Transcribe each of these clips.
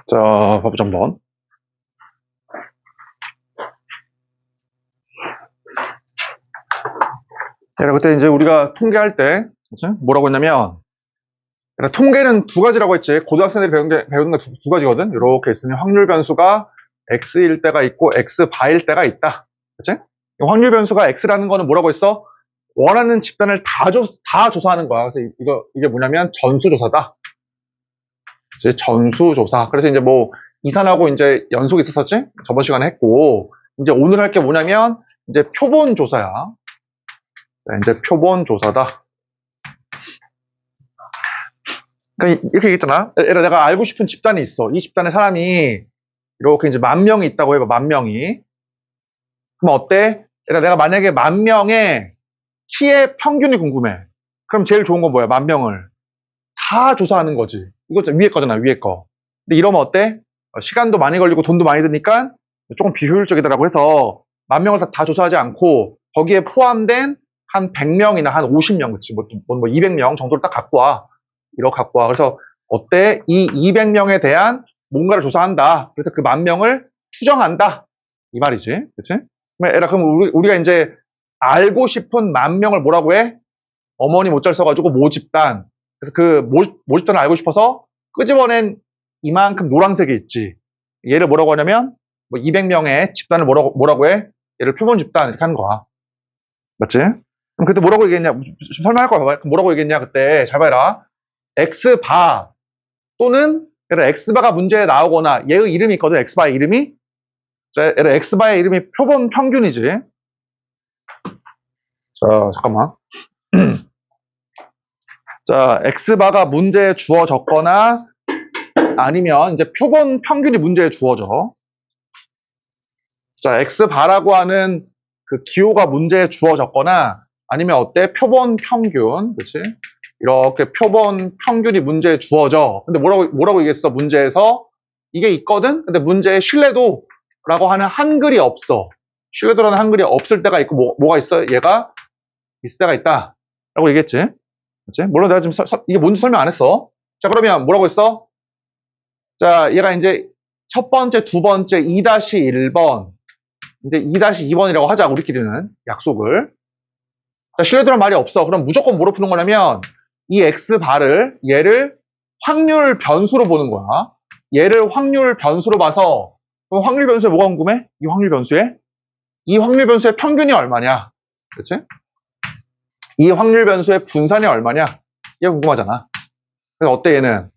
자, 봐보자 한번. 그때 이제 우리가 통계할 때, 그치? 뭐라고 했냐면, 통계는 두 가지라고 했지. 고등학생들이 배우는 게 두 가지거든. 이렇게 있으니 확률 변수가 x일 때가 있고 x바일 때가 있다. 그치? 확률 변수가 x라는 거는 뭐라고 했어? 원하는 집단을 다 조사하는 거야. 그래서 이게 뭐냐면 전수조사다. 그치? 전수조사. 그래서 이제 뭐 이산하고 이제 연속이 있었었지? 저번 시간에 했고, 이제 오늘 할 게 뭐냐면 이제 표본조사야. 이제 표본조사다. 그러니까 이렇게 얘기했잖아. 내가 알고 싶은 집단이 있어. 이 집단에 사람이 이렇게 이제 10,000명이 있다고 해봐. 10,000명이. 그럼 어때? 내가 만약에 10,000명의 키의 평균이 궁금해. 그럼 제일 좋은 건 뭐야? 10,000명을 다 조사하는 거지. 이거 위에 거잖아. 위에 거. 근데 이러면 어때? 시간도 많이 걸리고 돈도 많이 드니까 조금 비효율적이다라고 해서 10,000명을 다 조사하지 않고 거기에 포함된 한 100명이나 한 50명, 그치? 뭐 200명 정도를 딱 갖고 와. 이렇게 갖고 와. 그래서 어때? 이 200명에 대한 뭔가를 조사한다. 그래서 그 10,000명을 추정한다. 이 말이지. 그치? 그럼 우리가 이제 알고 싶은 10,000명을 뭐라고 해? 어머니 못잘 써가지고 모집단. 그래서 그 모집단을 알고 싶어서 끄집어낸 이만큼 노란색이 있지. 얘를 뭐라고 하냐면 뭐 200명의 집단을 뭐라고 해? 얘를 표본 집단 이렇게 하는 거야. 맞지? 그럼 그때 뭐라고 얘기했냐? 설명할 거야. 봐봐. 뭐라고 얘기했냐? 그때 잘 봐라. x바 또는 x바가 문제에 나오거나 얘의 이름이 있거든. x바의 이름이. 자, x바의 이름이 표본 평균이지. 자, 잠깐만. 자, x바가 문제에 주어졌거나 아니면 이제 표본 평균이 문제에 주어져. 자, x바라고 하는 그 기호가 문제에 주어졌거나 아니면 어때? 표본 평균. 그렇지? 이렇게 표본 평균이 문제에 주어져. 근데 뭐라고 얘기했어? 문제에서 이게 있거든? 근데 문제에 신뢰도라고 하는 한글이 없어. 신뢰도라는 한글이 없을 때가 있고 뭐가 있어? 얘가 있을 때가 있다. 라고 얘기했지. 그치? 물론 내가 지금 이게 뭔지 설명 안 했어. 자, 그러면 뭐라고 했어? 자, 얘가 이제 첫 번째, 두 번째 2-1번 이제 2-2번이라고 하자. 우리끼리는 약속을. 자, 신뢰도란 말이 없어. 그럼 무조건 뭐로 푸는 거냐면 이 x바를 얘를 확률 변수로 보는 거야. 얘를 확률 변수로 봐서 그럼 확률 변수에 뭐가 궁금해? 이 확률 변수의 평균이 얼마냐? 그렇지? 이 확률 변수의 분산이 얼마냐? 이게 궁금하잖아. 그래서 어때 얘는?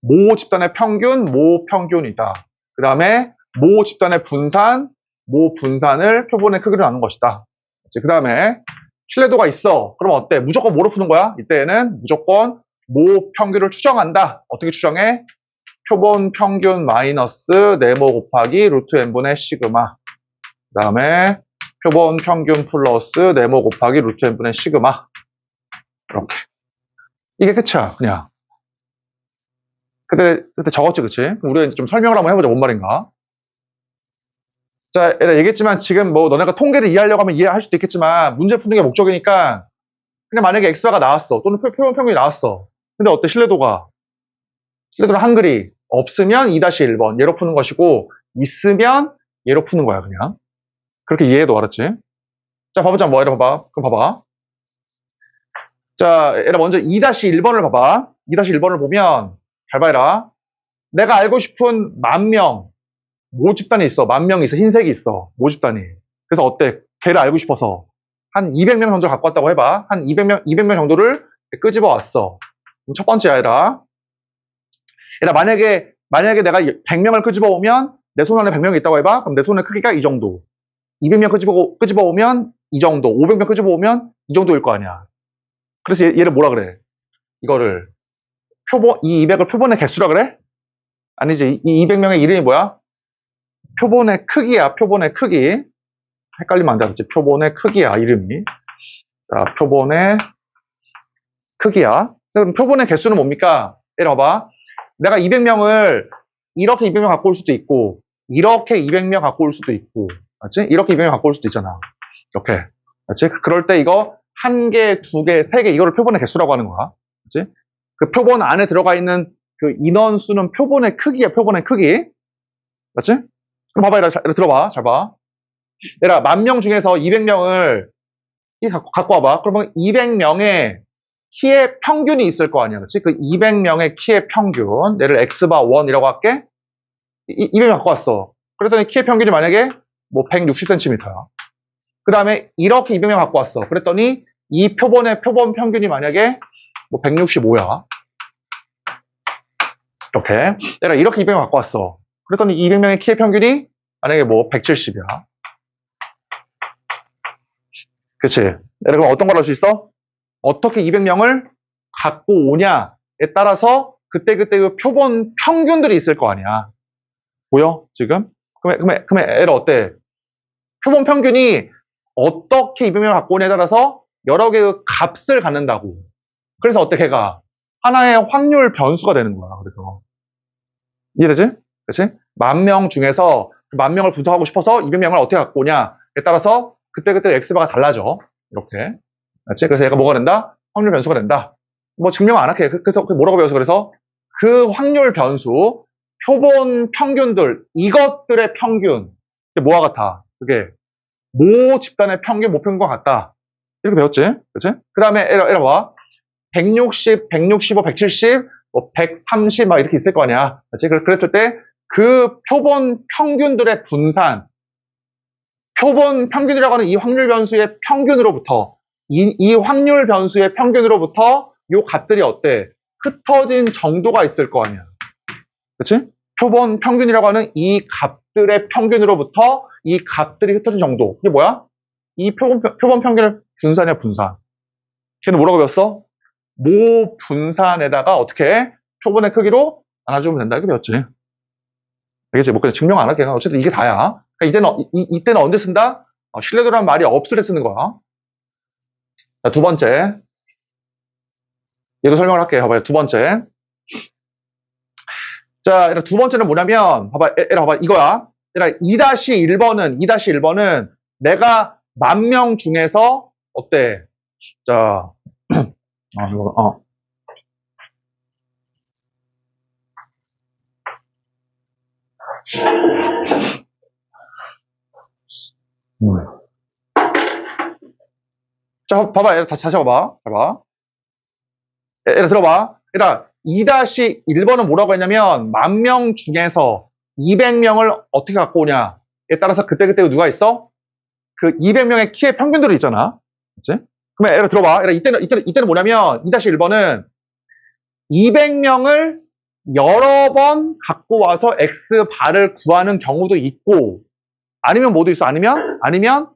모 집단의 평균, 모 평균이다. 그 다음에 모 집단의 분산, 모 분산을 표본의 크기로 나눈 것이다. 그 다음에 신뢰도가 있어. 그럼 어때? 무조건 뭐로 푸는 거야? 이때는 무조건 모 평균을 추정한다. 어떻게 추정해? 표본 평균 마이너스 네모 곱하기 루트 n분의 시그마. 그 다음에 표본 평균 플러스 네모 곱하기 루트 n분의 시그마. 이렇게. 이게 끝이야, 그냥. 그때 적었지, 그치? 우리가 이제 좀 설명을 한번 해보자, 뭔 말인가? 자, 얘기했지만 지금 뭐 너네가 통계를 이해하려고 하면 이해할 수도 있겠지만 문제 푸는 게 목적이니까 그냥 만약에 x바가 나왔어. 또는 표본 평균이 나왔어. 근데 어때? 신뢰도는 한글이 없으면 2-1번 얘로 푸는 것이고 있으면 얘로 푸는 거야, 그냥. 그렇게 이해해도 알았지? 자, 봐보자. 뭐 이래 봐봐. 그럼 봐봐. 자, 얘를 먼저 2-1번을 봐봐. 2-1번을 보면 잘 봐라. 내가 알고 싶은 10,000명 모집단이 있어. 10,000명이 있어. 흰색이 있어. 모집단이. 그래서 어때? 걔를 알고 싶어서 한 200명 정도를 갖고 왔다고 해봐. 한 200명 정도를 끄집어 왔어. 그럼 첫 번째 아이라. 만약에 내가 100명을 끄집어 오면 내 손 안에 100명이 있다고 해봐. 그럼 내 손의 크기가 이 정도. 200명 끄집어 오면 이 정도. 500명 끄집어 오면 이 정도일 거 아니야. 그래서 얘를 뭐라 그래? 이거를 이 200을 표본의 개수라 그래? 아니지. 이 200명의 이름이 뭐야? 표본의 크기야. 표본의 크기. 헷갈리면 안 돼. 그렇지? 표본의 크기야. 이름이. 자, 표본의 크기야. 그럼 표본의 개수는 뭡니까? 이리 와봐. 내가 200명을 이렇게 200명 갖고 올 수도 있고 이렇게 200명 갖고 올 수도 있고 맞지? 이렇게 200명 갖고 올 수도 있잖아. 이렇게. 맞지? 그럴 때 이거 1개, 2개, 3개 이거를 표본의 개수라고 하는 거야. 맞지? 그 표본 안에 들어가 있는 그 인원수는 표본의 크기야, 표본의 크기. 맞지? 그럼 봐봐, 얘들아, 들어봐. 잘 봐. 얘들아, 10,000명 중에서 200명을 갖고 와봐. 그러면 200명의 키의 평균이 있을 거 아니야. 그렇지? 그 200명의 키의 평균. 얘를 x바 1이라고 할게. 200명 갖고 왔어. 그랬더니 키의 평균이 만약에 뭐 160cm야. 그 다음에 이렇게 200명 갖고 왔어. 그랬더니 이 표본의 표본 평균이 만약에 뭐 165야. 이렇게. 얘가 이렇게 200명 갖고 왔어. 그랬더니 200명의 키의 평균이 만약에 뭐 170이야. 그치? 얘가 그럼 어떤 걸 할 수 있어? 어떻게 200명을 갖고 오냐에 따라서 그때그때 그 표본 평균들이 있을 거 아니야. 보여? 지금? 그러면 애를 어때? 표본 평균이 어떻게 200명을 갖고 오냐에 따라서 여러 개의 값을 갖는다고. 그래서 어때, 걔가? 하나의 확률 변수가 되는 거야. 그래서. 이해되지? 그치? 10,000명 중에서 10,000명을 분석하고 싶어서 200명을 어떻게 갖고 오냐에 따라서 그때그때 X바가 달라져. 이렇게. 그치? 그래서 얘가 뭐가 된다? 확률 변수가 된다. 뭐 증명 안 할게. 그래서 뭐라고 배웠어? 그래서 그 확률 변수, 표본 평균들, 이것들의 평균. 이게 뭐와 같아? 그게 모 집단의 평균, 모평균과 같다. 이렇게 배웠지? 그치? 그 다음에 에러 봐. 160, 165, 170, 뭐 130, 막 이렇게 있을 거 아니야. 그치? 그랬을 때 그 표본 평균들의 분산, 표본 평균이라고 하는 이 확률 변수의 평균으로부터, 이 확률 변수의 평균으로부터 요 값들이 어때? 흩어진 정도가 있을 거 아니야. 그치? 표본 평균이라고 하는 이 값들의 평균으로부터 이 값들이 흩어진 정도. 이게 뭐야? 이 표본 평균의 분산이야, 분산. 걔는 뭐라고 배웠어? 모 분산에다가 어떻게 해? 표본의 크기로 나눠주면 된다. 이렇게 배웠지. 알겠지? 뭐, 그냥 증명 안 할게. 어쨌든 이게 다야. 그러니까 이때는 언제 쓴다? 신뢰도라는 말이 없을 때 쓰는 거야. 자, 두 번째. 얘도 설명을 할게요. 봐봐요. 두 번째. 자, 두 번째는 뭐냐면, 봐봐, 봐봐, 이거야. 2-1번은 내가 10,000명 중에서, 어때? 자, 이거, 자, 봐봐, 다시 봐봐. 봐봐. 들어봐. 2-1번은 뭐라고 했냐면, 10,000명 중에서 200명을 어떻게 갖고 오냐에 따라서 그때그때 누가 있어? 그 200명의 키의 평균들이 있잖아. 그치? 그러면 들어봐. 이때는 뭐냐면, 2-1번은 200명을 여러 번 갖고 와서 X바를 구하는 경우도 있고, 아니면 뭐도 있어? 아니면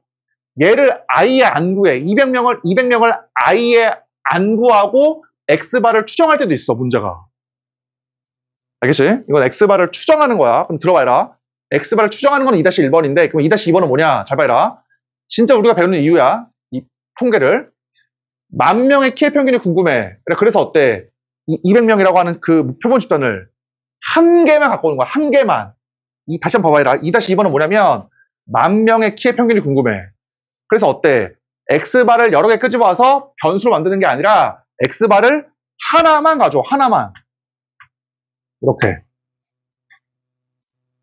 얘를 아예 안 구해. 200명을 아예 안 구하고 X바를 추정할 때도 있어, 문제가. 알겠지? 이건 X바를 추정하는 거야. 그럼 들어봐라. X바를 추정하는 건 2-1번인데, 그럼 2-2번은 뭐냐? 잘 봐라. 진짜 우리가 배우는 이유야. 이 통계를. 10,000명의 키의 평균이 궁금해. 그래서 어때? 200명이라고 하는 그 표본 집단을 한 개만 갖고 오는 거야. 한 개만. 다시 한번 봐봐라. 2-2번은 뭐냐면 10,000명의 키의 평균이 궁금해. 그래서 어때? X바를 여러 개 끄집어 와서 변수로 만드는 게 아니라 X바를 하나만 가져. 하나만. 이렇게.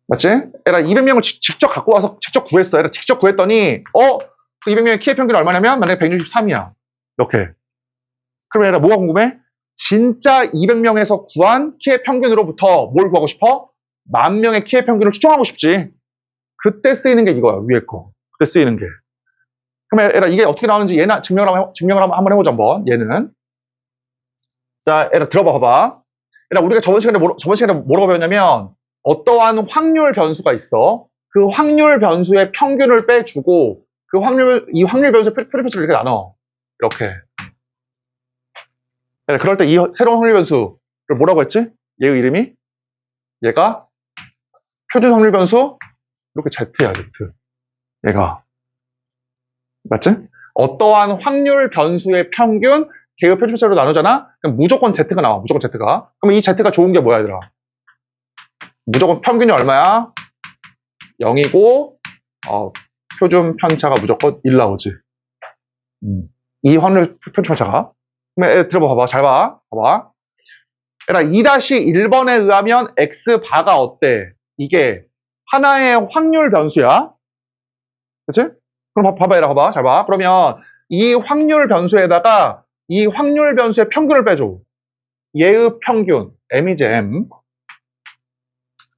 맞지? 200명을 직접 갖고 와서 직접 구했어. 직접 구했더니 그 200명의 키의 평균이 얼마냐면 만약에 163이야. 이렇게. 그럼 뭐가 궁금해? 진짜 200명에서 구한 키의 평균으로부터 뭘 구하고 싶어? 10,000명의 키의 평균을 추정하고 싶지. 그때 쓰이는 게 이거야. 위에 거. 그때 쓰이는 게. 그러면 이게 어떻게 나오는지 증명을 한번 해보자. 한번. 얘는. 자, 들어봐 봐봐. 우리가 저번 시간에 뭐라고 배웠냐면 어떠한 확률 변수가 있어. 그 확률 변수의 평균을 빼주고 이 확률 변수의 표리표를 이렇게 나눠. 이렇게. 그럴 때 이 새로운 확률 변수를 뭐라고 했지? 얘의 이름이? 얘가 표준 확률 변수? 이렇게 Z야, Z. 얘가. 맞지? 어떠한 확률 변수의 평균, 걔의 표준 표로 나누잖아? 그럼 무조건 Z가 나와, 무조건 Z가. 그럼 이 Z가 좋은 게 뭐야, 얘들아? 무조건 평균이 얼마야? 0이고, 표준 편차가 무조건 1 나오지. 이 확률 표준 편차가. 그럼 들어봐, 봐봐. 잘 봐. 봐봐. 얘들아, 2-1번에 의하면 x바가 어때? 이게 하나의 확률 변수야. 그치? 그럼 봐봐, 얘들아, 봐봐. 잘 봐. 그러면 이 확률 변수에다가 이 확률 변수의 평균을 빼줘. 얘의 평균. m이지, m.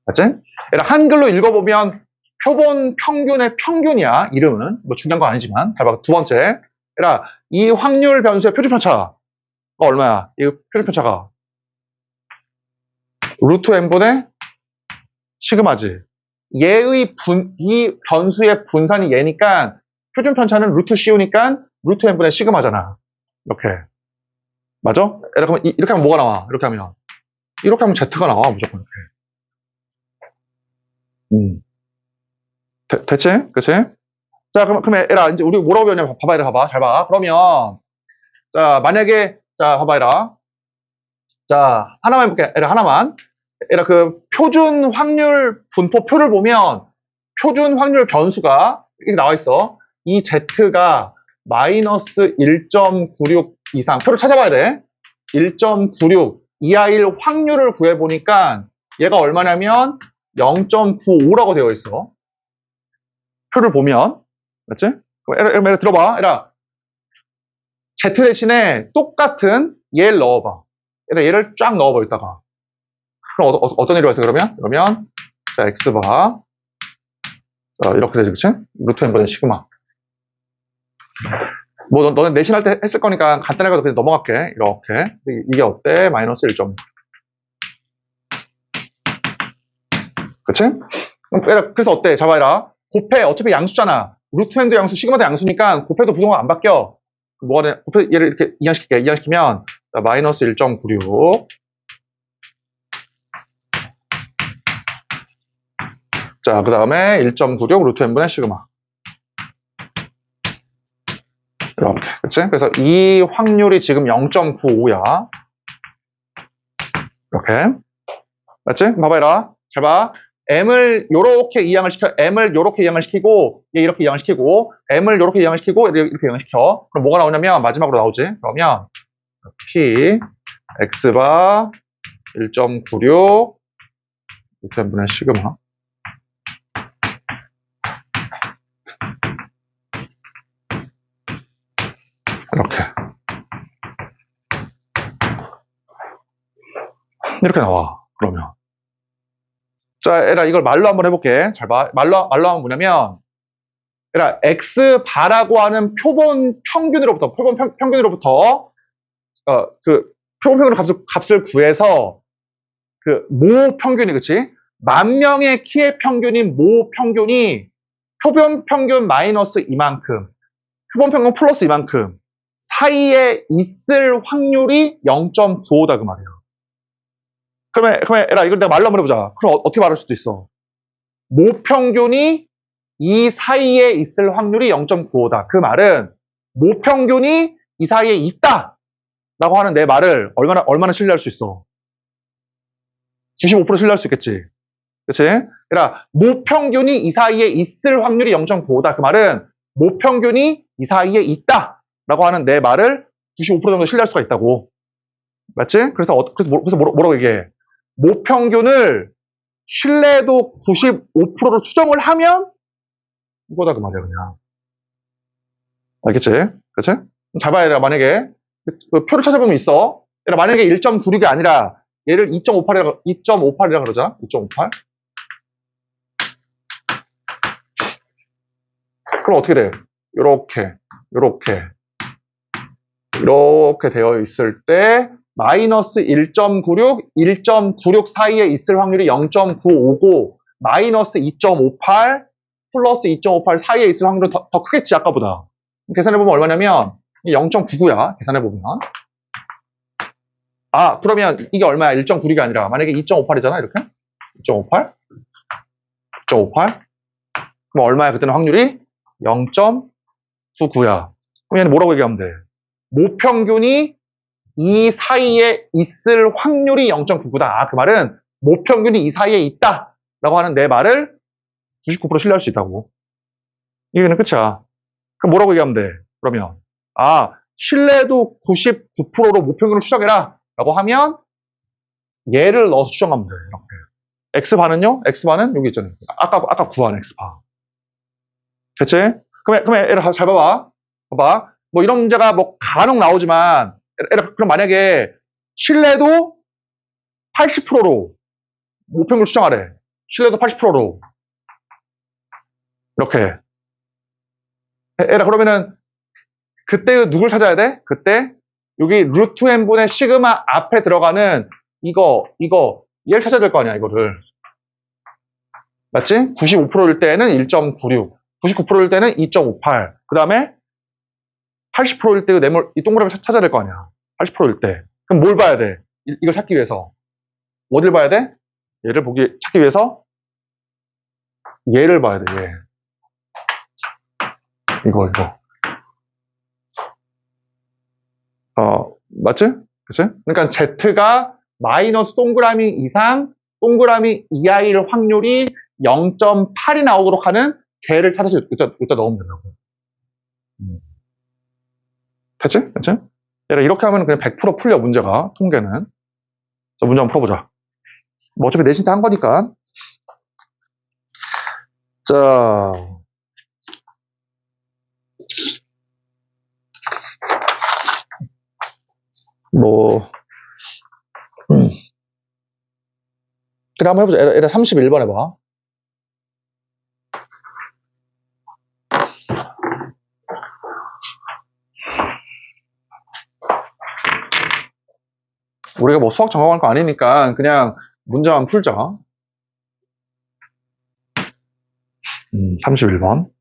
맞지? 얘들아, 한글로 읽어보면 표본 평균의 평균이야. 이름은. 뭐 중요한 거 아니지만. 잘 봐. 두 번째. 얘들아, 이 확률 변수의 표준편차가 얼마야? 이 표준편차가 루트 n분의 시그마지. 이 변수의 분산이 얘니까 표준편차는 루트 C우니까 루트 n분의 시그마잖아. 이렇게. 맞아? 이렇게 하면 뭐가 나와? 이렇게 하면 Z가 나와. 무조건 이렇게. 됐지? 그치? 자, 그럼 얘라, 이제 우리 뭐라고 배웠냐? 봐봐, 얘라, 봐봐. 잘 봐. 그러면, 자, 만약에, 자, 봐봐, 얘라. 자, 하나만 해볼게. 얘라, 하나만. 얘라, 그, 표준 확률 분포표를 보면, 표준 확률 변수가, 이렇게 나와 있어. 이 Z가 마이너스 1.96 이상. 표를 찾아봐야 돼. 1.96 이하일 확률을 구해보니까, 얘가 얼마냐면, 0.95라고 되어 있어. 표를 보면. 맞지? 얘를 들어봐. 얘라, Z 대신에 똑같은 얘를 넣어봐. 얘를 쫙 넣어봐, 이따가. 그럼 어떤 일이 왔어, 그러면? 자, X바. 자, 이렇게 되지, 그치? 루트 n분의 시그마. 뭐, 너는 내신할 때 했을 거니까 간단하게 그냥 넘어갈게. 이렇게. 이게 어때? 마이너스 1.5. 그치? 그래서 어때? 잡아라. 곱해. 어차피 양수잖아. 루트 n도 양수, 시그마도 양수니까 곱해도 부동은 안 바뀌어. 뭐가 돼? 곱해, 얘를 이렇게 이항시킬게. 이항시키면, 자, 마이너스 1.96. 자, 그 다음에 1.96 루트 n분의 시그마. 이렇게. 그치? 그래서 이 확률이 지금 0.95야. 이렇게. 맞지? 봐봐라. 잘 봐. m을 요렇게 이항을 시켜, m을 요렇게 이항을 시키고, 얘 이렇게 이항을 시키고, m을 요렇게 이항을 시키고, 이렇게 이항을 시켜. 그럼 뭐가 나오냐면, 마지막으로 나오지. 그러면, p, x바, 1.96, 루트 n분의 시그마. 이렇게 나와. 그러면. 자, 얘들아, 이걸 말로 한번 해볼게. 잘 봐. 말로 하면 뭐냐면, 얘들아, x바라고 하는 표본 평균으로부터, 그, 표본 평균 값을 구해서, 그, 모 평균이, 그치? 만 명의 키의 평균인 모 평균이 표본 평균 마이너스 이만큼, 표본 평균 플러스 이만큼 사이에 있을 확률이 0.95다, 그 말이에요. 그러면, 얘들아, 이걸 내가 말로 한번 해보자. 그럼 어떻게 말할 수도 있어? 모 평균이 이 사이에 있을 확률이 0.95다. 그 말은 모 평균이 이 사이에 있다 라고 하는 내 말을 얼마나 신뢰할 수 있어? 95% 신뢰할 수 있겠지. 그치? 그러니까 모 평균이 이 사이에 있을 확률이 0.95다. 그 말은 모 평균이 이 사이에 있다 라고 하는 내 말을 95% 정도 신뢰할 수가 있다고. 맞지? 그래서 뭐라고 얘기해? 모 평균을 신뢰도 95%로 추정을 하면 이거다, 그 말이야, 그냥. 알겠지? 그치? 잡아야 돼. 만약에 그 표를 찾아보면 있어. 만약에 1.96이 아니라 얘를 2.58이라 그러자. 2.58. 그럼 어떻게 돼? 이렇게 되어 있을 때 마이너스 1.96, 1.96 사이에 있을 확률이 0.959, 마이너스 2.58, 플러스 2.58 사이에 있을 확률은 더 크겠지, 아까보다. 계산해보면 얼마냐면 0.99야, 계산해보면. 아, 그러면 이게 얼마야? 1.96이 아니라 만약에 2.58이잖아, 이렇게. 2.58? 2.58? 그럼 얼마야? 그때는 확률이 0.99야. 그럼 얘는 뭐라고 얘기하면 돼? 모평균이 이 사이에 있을 확률이 0.99다. 아, 그 말은 모평균이 이 사이에 있다 라고 하는 내 말을 99% 신뢰할 수 있다고. 이게는 끝이야. 그럼 뭐라고 얘기하면 돼? 그러면 아, 신뢰도 99%로 모평균을 추정해라 라고 하면 얘를 넣어서 추정하면 돼. 이렇게. X반은요? X반은 여기 있잖아요. 아까 구한 X반. 됐지? 그러면 얘를 잘 봐봐. 봐봐. 뭐 이런 문제가 뭐 간혹 나오지만, 그럼 만약에 신뢰도 80%로 모평을 추정하래. 신뢰도 80%로. 이렇게. 그러면은 그때 누굴 찾아야 돼? 그때 여기 루트 n분의 시그마 앞에 들어가는 이거 얘를 찾아야 될 거 아니야, 이거를. 맞지? 95%일 때는 1.96, 99%일 때는 2.58. 그 다음에 80%일 때 이 동그라미 찾아야 될 거 아니야. 80%일 때. 그럼 뭘 봐야 돼? 이걸 찾기 위해서. 어딜 봐야 돼? 얘를 찾기 위해서 얘를 봐야 돼, 얘. 이거. 맞지? 그치? 그러니까 Z가 마이너스 동그라미 이상, 동그라미 이하일 확률이 0.8이 나오도록 하는 개를 찾아서 여기다 넣으면 된다고. 됐지? 그치? 이렇게 하면 그냥 100% 풀려, 문제가. 통계는. 자, 문제 한번 풀어보자. 뭐 어차피 내신 때 한 거니까. 자. 그래, 한번 해보자. 얘네 31번 해봐. 우리가 뭐 수학 전공할 거 아니니까 그냥 문제만 풀자. 31번.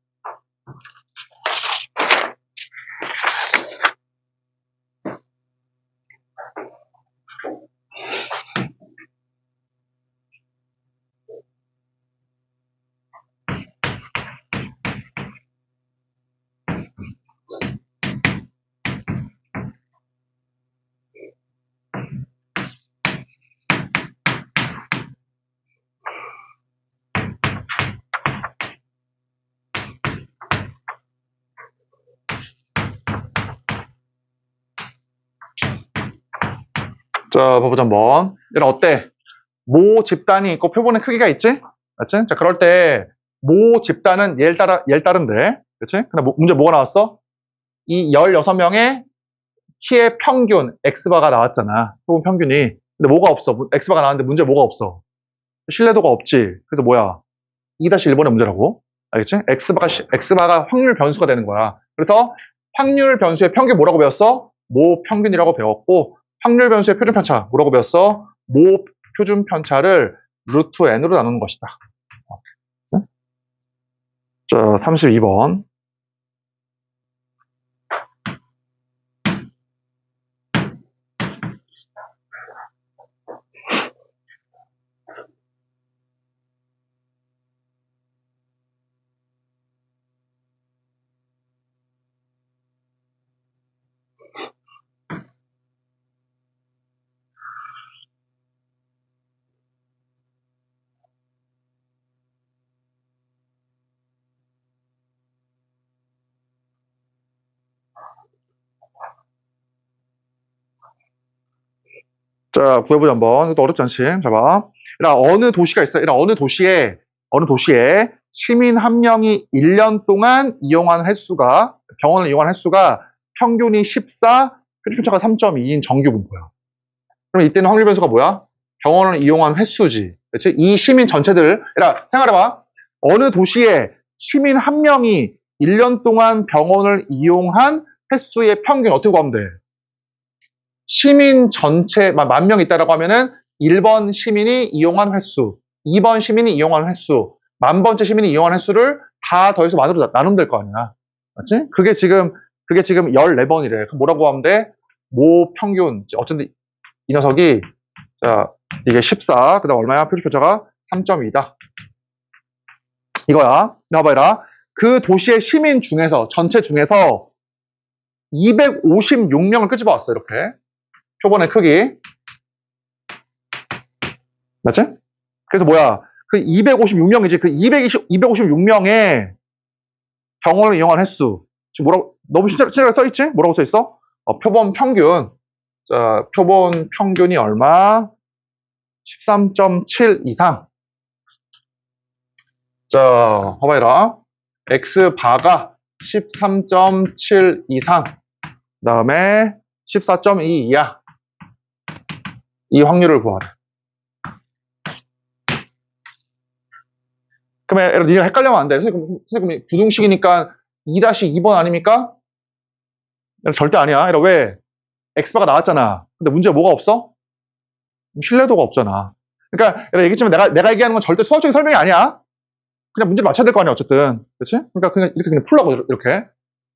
자, 봐보자 한번. 얘는 어때? 모 집단이 있고 표본의 크기가 있지? 맞지? 자, 그럴 때 모 집단은 얘를 따른대. 그치? 근데 문제 뭐가 나왔어? 이 16명의 키의 평균, X바가 나왔잖아. 표본 평균이. 근데 뭐가 없어? X바가 나왔는데 문제 뭐가 없어? 신뢰도가 없지. 그래서 뭐야? 2-1번의 문제라고. 알겠지? X바가 확률 변수가 되는 거야. 그래서 확률 변수의 평균 뭐라고 배웠어? 모 평균이라고 배웠고, 확률 변수의 표준 편차 뭐라고 배웠어? 모 표준 편차를 루트 n으로 나누는 것이다. 자, 32번. 자, 구해보자 한번. 이것도 어렵지 않지? 자, 봐. 어느 도시가 있어? 어느 도시에 시민 한 명이 1년 동안 병원을 이용한 횟수가 평균이 14, 표준편차가 3.2인 정규 분포야. 그럼 이때는 확률 변수가 뭐야? 병원을 이용한 횟수지. 그렇지? 이 시민 전체들, 생각해봐. 어느 도시에 시민 한 명이 1년 동안 병원을 이용한 횟수의 평균 어떻게 구하면 돼? 시민 전체, 10,000명 있다라고 하면은 1번 시민이 이용한 횟수, 2번 시민이 이용한 횟수, 10,000번째 시민이 이용한 횟수를 다 더해서 만으로 나누면 될 거 아니야. 맞지? 그게 지금 14번이래. 그럼 뭐라고 하면 돼? 모 평균. 어쩐지 이 녀석이, 자, 이게 14, 그 다음 얼마야? 표준편차가 3.2다. 이거야. 나와봐라. 그 도시의 시민 중에서, 전체 중에서 256명을 끄집어왔어, 이렇게. 표본의 크기. 맞지? 그래서 뭐야? 그 256명이지. 그 256명의 병원을 이용한 횟수. 지금 너무 친절하게 써있지? 뭐라고 써있어? 표본 평균. 자, 표본 평균이 얼마? 13.7 이상. 자, 봐봐라. X바가 13.7 이상. 그 다음에 14.2 이하. 이 확률을 구하래. 그러면 네가 헷갈리면 안 돼. 선생님이 부등식이니까 2-2번 아닙니까? 절대 아니야. 왜? X바가 나왔잖아. 근데 문제에 뭐가 없어? 신뢰도가 없잖아. 그러니까 얘기했지만 내가 얘기하는 건 절대 수학적인 설명이 아니야. 그냥 문제를 맞춰야 될 거 아니야, 어쨌든. 그렇지? 그러니까 그냥 이렇게 그냥 풀라고, 이렇게.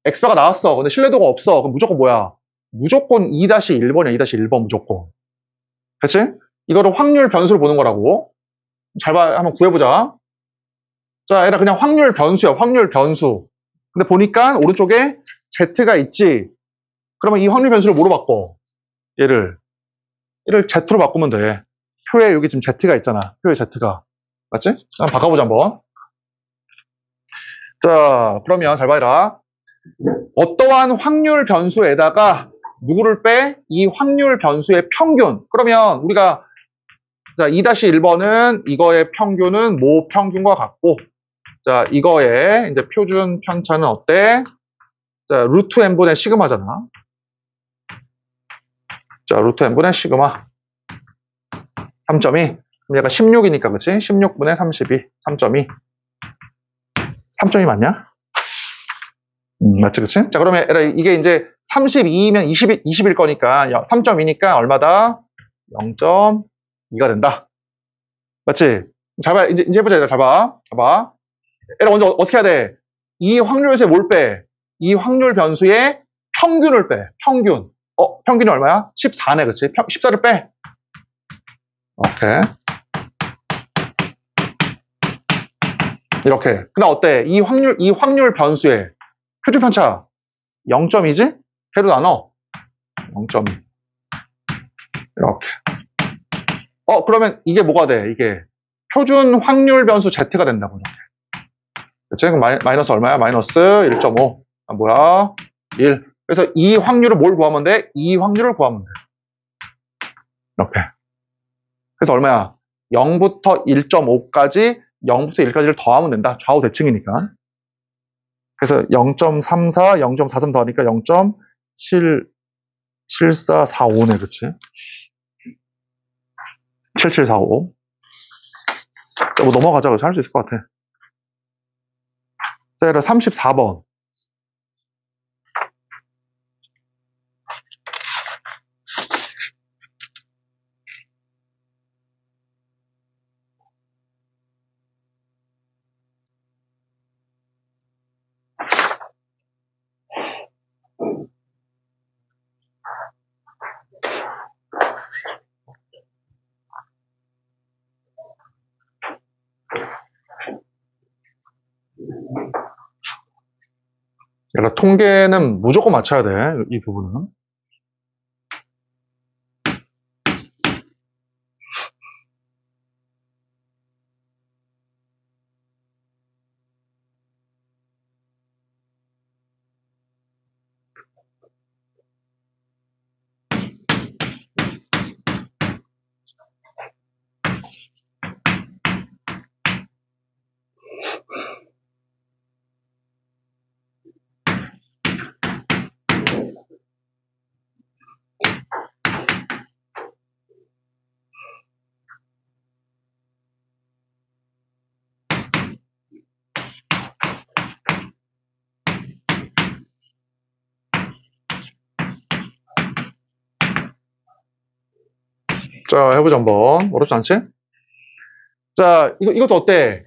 X바가 나왔어. 근데 신뢰도가 없어. 그럼 무조건 뭐야? 무조건 2-1번이야, 2-1번 무조건. 그렇지? 이거를 확률 변수를 보는 거라고. 잘 봐, 한번 구해보자. 자, 얘들아, 그냥 확률 변수야, 확률 변수. 근데 보니까 오른쪽에 Z가 있지? 그러면 이 확률 변수를 뭐로 바꿔? 얘를 Z로 바꾸면 돼. 표에 여기 지금 Z가 있잖아. 표에 Z가. 맞지? 한번 바꿔보자, 한번. 자, 그러면 잘 봐라. 어떠한 확률 변수에다가 누구를 빼? 이 확률 변수의 평균. 그러면 우리가 자, 2-1번은 이거의 평균은 모 평균과 같고, 자, 이거의 이제 표준 편차는 어때? 자, 루트 n분의 시그마잖아. 자, 루트 n분의 시그마. 3.2. 그럼 얘가 16이니까, 그치? 16분의 32. 3.2. 3.2 맞냐? 맞지, 그치? 자, 그러면 이게 이제 32면 20일 거니까 3.2니까 얼마다? 0.2가 된다. 맞지? 잘 봐. 이제 해보자, 얘들아. 잘 봐. 얘들아, 먼저 어떻게 해야 돼? 이 확률 변수에 뭘 빼? 이 확률 변수의 평균을 빼. 평균. 평균이 얼마야? 14네, 그치? 14를 빼. 오케이. 이렇게. 그다음 어때? 이 확률 변수의 표준 편차 0.2지? 걔로 나눠. 0.2. 이렇게. 그러면 이게 뭐가 돼? 이게 표준 확률 변수 Z가 된다고. 이렇게. 그치? 그럼 마이너스 얼마야? 마이너스 1.5. 아, 뭐야? 1. 그래서 이 확률을 뭘 구하면 돼? 이 확률을 구하면 돼. 이렇게. 그래서 얼마야? 0부터 1.5까지, 0부터 1까지를 더하면 된다. 좌우 대칭이니까. 그래서 0.34, 0.43 더하니까 0.77445네, 그치? 7745. 뭐 넘어가자. 그래서 할 수 있을 것 같아. 자, 얘들아, 34번. 얘들아, 통계는 무조건 맞춰야 돼. 이 부분은. 자, 해보자, 한번. 어렵지 않지? 자, 이것도 어때?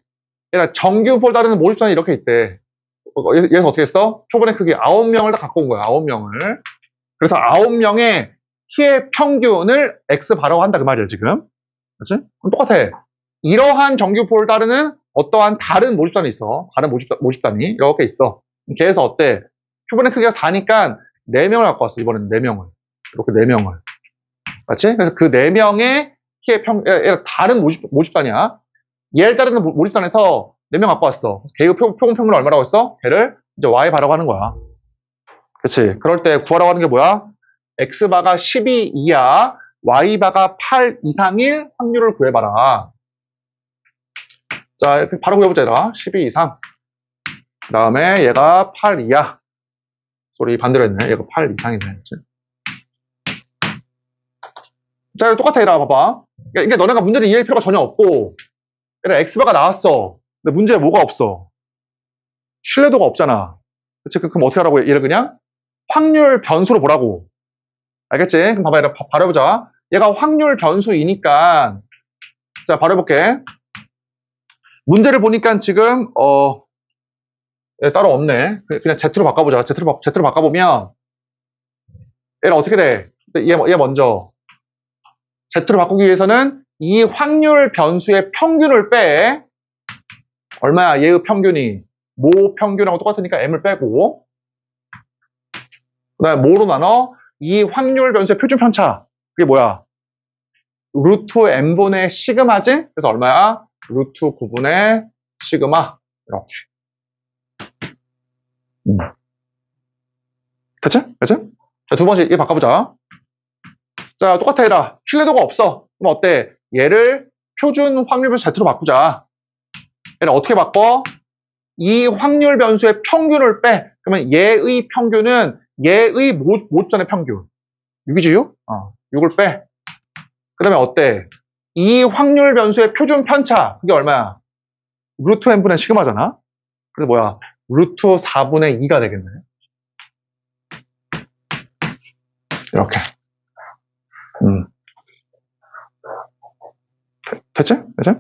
얘들아, 정규폴 따르는 모집단이 이렇게 있대. 얘에서 어떻게 했어? 표본의 크기 9명을 다 갖고 온 거야, 9명을. 그래서 9명의 T의 평균을 X바라고 한다, 그 말이야, 지금. 그렇지? 그럼 똑같아. 이러한 정규폴 따르는 어떠한 다른 모집단이 있어. 다른 모집단이 이렇게 있어. 걔에서 어때? 표본의 크기가 4니까 4명을 갖고 왔어, 이번에는 4명을. 이렇게 4명을. 맞지? 그래서 그 4명의 T의 다른 모집단이야. 얘를 따르는 모집단에서 4명 갖고 왔어. 걔의 표본 평균을 얼마라고 했어? 걔를 이제 Y바라고 하는 거야. 그치? 그럴 때 구하라고 하는 게 뭐야? X바가 12 이하, Y바가 8 이상일 확률을 구해봐라. 자, 이렇게 바로 구해보자, 얘들아. 12 이상. 그 다음에 얘가 8 이하. 소리 반대로 했네. 얘가 8 이상이네. 그치? 자, 이거 똑같아, 얘들아. 봐봐. 그러니까 너네가 문제를 이해할 필요가 전혀 없고, 얘들아, X바가 나왔어. 근데 문제에 뭐가 없어? 신뢰도가 없잖아. 그치? 그럼 어떻게 하라고? 얘를 그냥 확률 변수로 보라고. 알겠지? 그럼 봐봐, 얘들아. 바로 해보자. 얘가 확률 변수이니까, 자, 바로 해볼게. 문제를 보니까 지금, 따로 없네. 그냥 Z로 바꿔보자. Z로 바꿔보면, 얘가 어떻게 돼? 얘 먼저. Z로 바꾸기 위해서는 이 확률 변수의 평균을 빼. 얼마야? 얘의 평균이. 모 평균하고 똑같으니까 M을 빼고. 그 다음에 뭐로 나눠? 이 확률 변수의 표준 편차. 그게 뭐야? 루트 N분의 시그마지? 그래서 얼마야? 루트 9분의 시그마. 이렇게. 그치? 그치? 자, 두 번째, 얘 바꿔보자. 자, 똑같아, 얘라. 신뢰도가 없어. 그럼 어때? 얘를 표준 확률 변수 Z로 바꾸자. 얘를 어떻게 바꿔? 이 확률 변수의 평균을 빼. 그러면 얘의 평균은 얘의 모전의 평균. 6이지, 6? 6을 빼. 그 다음에 어때? 이 확률 변수의 표준 편차. 그게 얼마야? 루트 n분의 시그마잖아? 그래서 뭐야? 루트 4분의 2가 되겠네. 이렇게. 됐지? 됐지?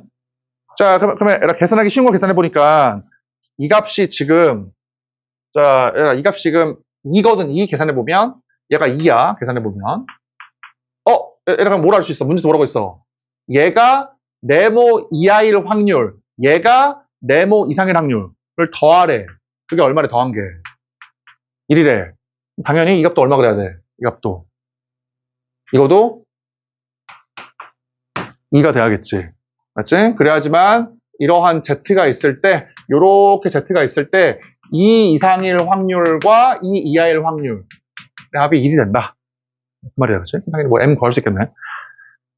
자, 그러면 계산하기 쉬운 거 계산해보니까 이 값이 지금, 자, 이 값이 지금 2거든, 2 계산해보면 얘가 2야, 계산해보면. 얘가 뭐라 할 수 있어? 문제에서 뭐라고 했어? 얘가 네모 이하일 확률, 얘가 네모 이상일 확률을 더하래. 그게 얼마래, 더한 게? 1이래. 당연히 이 값도 얼마가 돼야 돼? 이 값도. 이거도 2가 돼야겠지. 맞지? 그래야지만 이러한 Z가 있을 때, 요렇게 Z가 있을 때, 2 이상일 확률과 2 이하일 확률. 합이 1이 된다. 그 말이야, 그치? 당연히 뭐 M 구할 수 있겠네.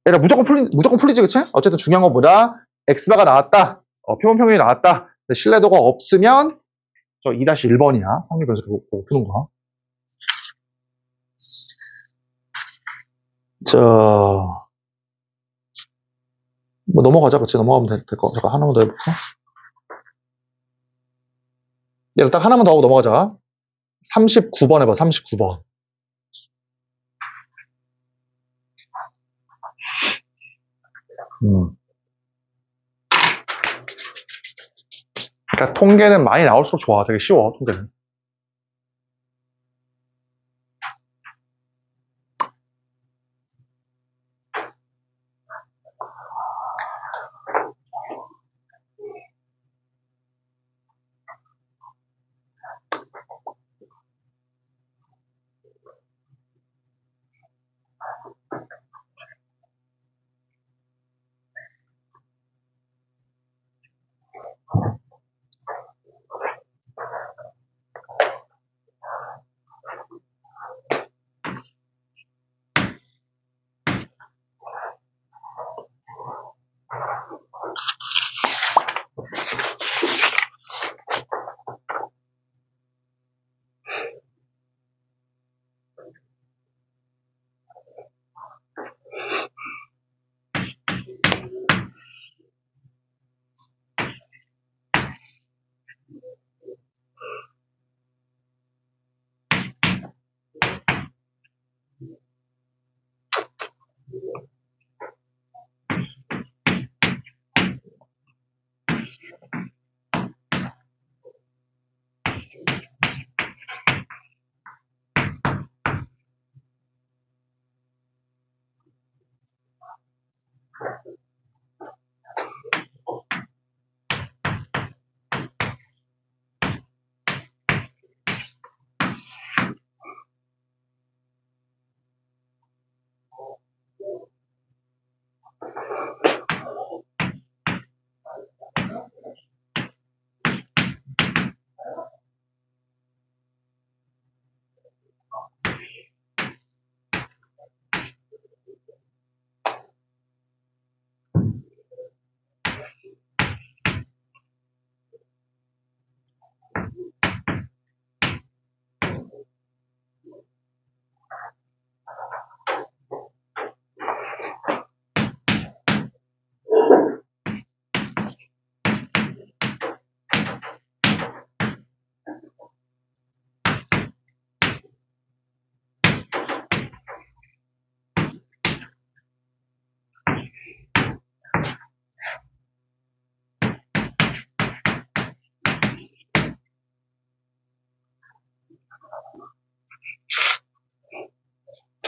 얘가 무조건 풀리지, 그치? 어쨌든 중요한 건 뭐다? X바가 나왔다. 표본 평균이 나왔다. 신뢰도가 없으면, 저 2-1번이야. 확률 변수로 푸는 거. 자, 뭐 넘어가자, 그치? 넘어가면 될 거. 잠깐 하나만 더 해볼까? 얘를 딱 하나만 더 하고 넘어가자. 39번 해봐, 39번. 그러니까 통계는 많이 나올수록 좋아. 되게 쉬워, 통계는.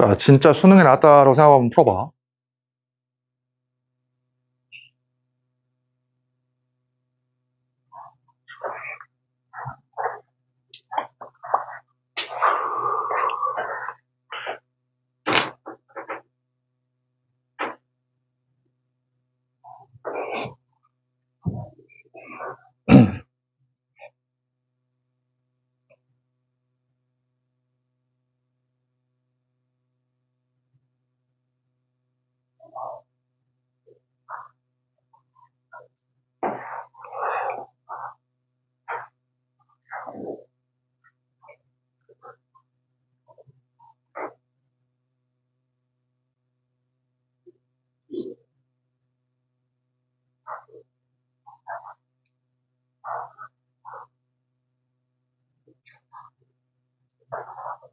자, 진짜 수능에 나왔다라고 생각하면 풀어봐.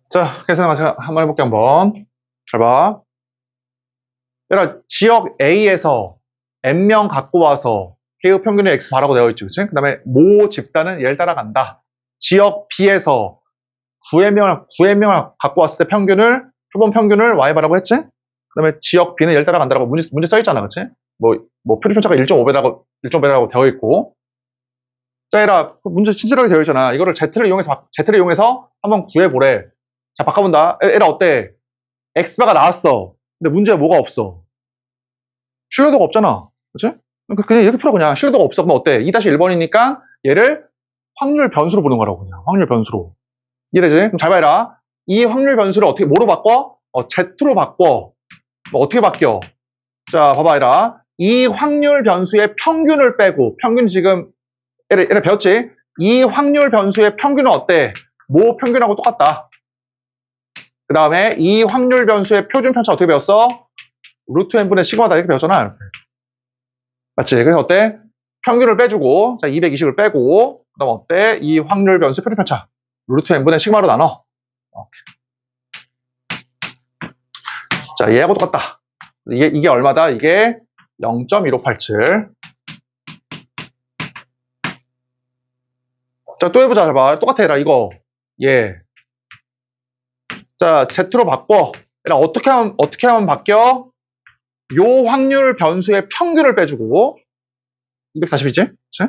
자, 계산 같이 한번 해볼게, 한번. 잘 봐. 얘들아, 지역 A에서 N명 갖고 와서 K의 평균이 X 바라고 되어 있지, 그치? 그 다음에 모 집단은 얘를 따라간다. 지역 B에서 9의 명을 갖고 왔을 때 표본 평균을 Y 바라고 했지? 그 다음에 지역 B는 얘를 따라간다라고 문제 써있잖아, 그치? 표준 편차가 1.5배라고 되어 있고. 자, 얘들아, 문제 친절하게 되어 있잖아. 이거를 Z를 이용해서 한번 구해보래. 자, 바꿔본다. 얘들아, 어때? X바가 나왔어. 근데 문제가 뭐가 없어? 신뢰도가 없잖아. 그치? 그냥 이렇게 풀어, 그냥. 신뢰도가 없어. 그럼 어때? 2-1번이니까 얘를 확률 변수로 보는 거라고, 그냥. 확률 변수로. 이해되지? 그럼 잘 봐라. 이 확률 변수를 뭐로 바꿔? Z로 바꿔. 어떻게 바뀌어? 자, 봐봐, 얘라. 이 확률 변수의 평균을 빼고, 평균 지금, 얘를 배웠지? 이 확률 변수의 평균은 어때? 모 평균하고 똑같다. 그 다음에 이 확률 변수의 표준 편차 어떻게 배웠어? 루트 n분의 시그마다 이렇게 배웠잖아. 이렇게. 맞지? 그래서 어때? 평균을 빼주고, 자, 220을 빼고, 그 다음 어때? 이 확률 변수의 표준 편차. 루트 n분의 시그마로 나눠. 자, 얘하고 똑같다. 이게 얼마다? 이게 0.1587. 자, 또 해보자. 봐. 똑같아, 얘라, 이거. 예. 자, Z로 바꿔. 얘라, 어떻게 하면 바뀌어? 요 확률 변수의 평균을 빼주고, 240이지? 그치?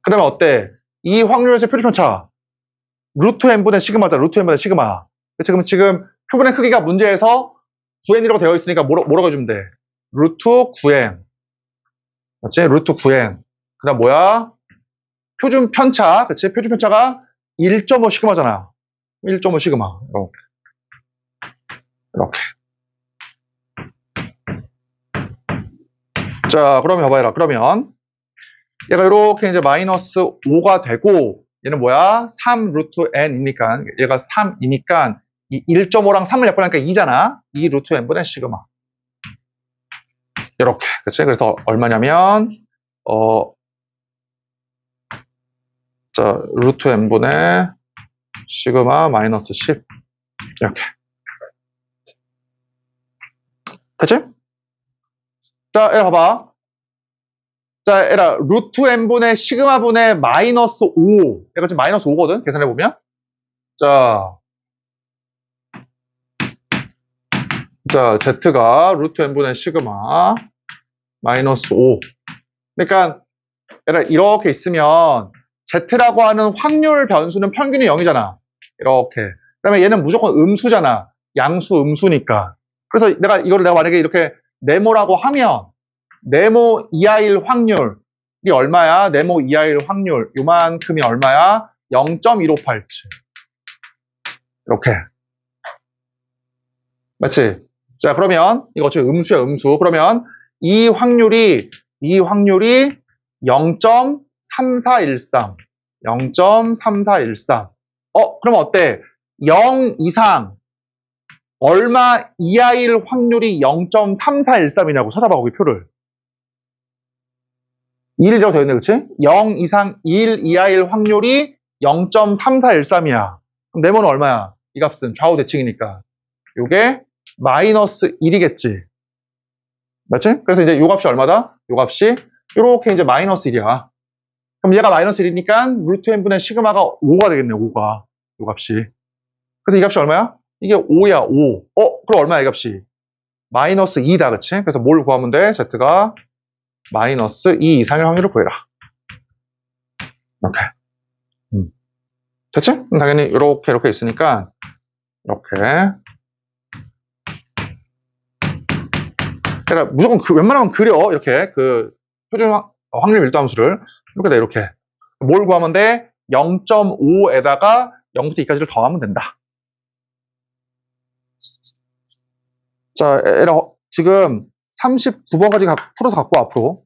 그 다음에 어때? 이 확률 변수의 표준 편차. 루트 n분의 시그마잖아. 루트 n분의 시그마. 지금 표본의 크기가 문제에서 9n이라고 되어 있으니까 뭐라고 해주면 돼? 루트 9n. 맞지? 루트 9n. 그 다음 뭐야? 표준 편차. 그치? 표준 편차가 1.5 시그마잖아. 1.5 시그마. 이렇게. 자, 그러면 봐봐라. 그러면 얘가 이렇게 이제 마이너스 5가 되고 얘는 뭐야? 3 루트 n이니까 얘가 3이니까 이 1.5랑 3을 약분하니까 2잖아. 2 루트 n분의 시그마. 이렇게. 그치? 그래서 얼마냐면 자, 루트 n분의 시그마 마이너스 10. 이렇게. 됐지? 자, 얘 봐봐. 자, 얘라 루트 n분의 시그마분의 마이너스 5. 얘가 지금 마이너스 5거든? 계산해보면. 자, Z가 루트 n분의 시그마 마이너스 5. 그러니까 얘라 이렇게 있으면 Z라고 하는 확률 변수는 평균이 0이잖아. 이렇게. 그 다음에 얘는 무조건 음수잖아. 양수 음수니까. 그래서 내가 만약에 이렇게 네모라고 하면 네모 이하일 확률이 얼마야? 네모 이하일 확률 요만큼이 얼마야? 0.1587. 이렇게. 맞지? 자, 그러면 이거 어차피 음수야, 음수. 그러면 이 확률이 0.3413. 0.3413. 그러면 어때? 0 이상 얼마 이하일 확률이 0.3413이냐고 찾아봐, 거기 표를. 2이라고 되어 있네, 그치? 0 이상 1 이하일 확률이 0.3413이야. 그럼 네모는 얼마야? 이 값은 좌우 대칭이니까. 요게 마이너스 1이겠지. 맞지? 그래서 이제 요 값이 얼마다? 요 값이 요렇게 이제 마이너스 1이야. 그럼 얘가 마이너스 1이니까 루트 n분의 시그마가 5가 되겠네, 5가. 요 값이. 그래서 이 값이 얼마야? 이게 5야, 5. 그럼 얼마야, 이 값이? 마이너스 2다, 그치? 그래서 뭘 구하면 돼? Z가 마이너스 2 이상의 확률을 구해라. 이렇게. 됐지? 당연히 이렇게 있으니까 이렇게. 그러니까 무조건 웬만하면 그려. 이렇게 그 표준 확률 밀도함수를 이렇게 돼, 이렇게. 뭘 구하면 돼? 0.5에다가 0부터 2까지를 더하면 된다. 자, 지금 39번까지 풀어서 갖고 와, 앞으로.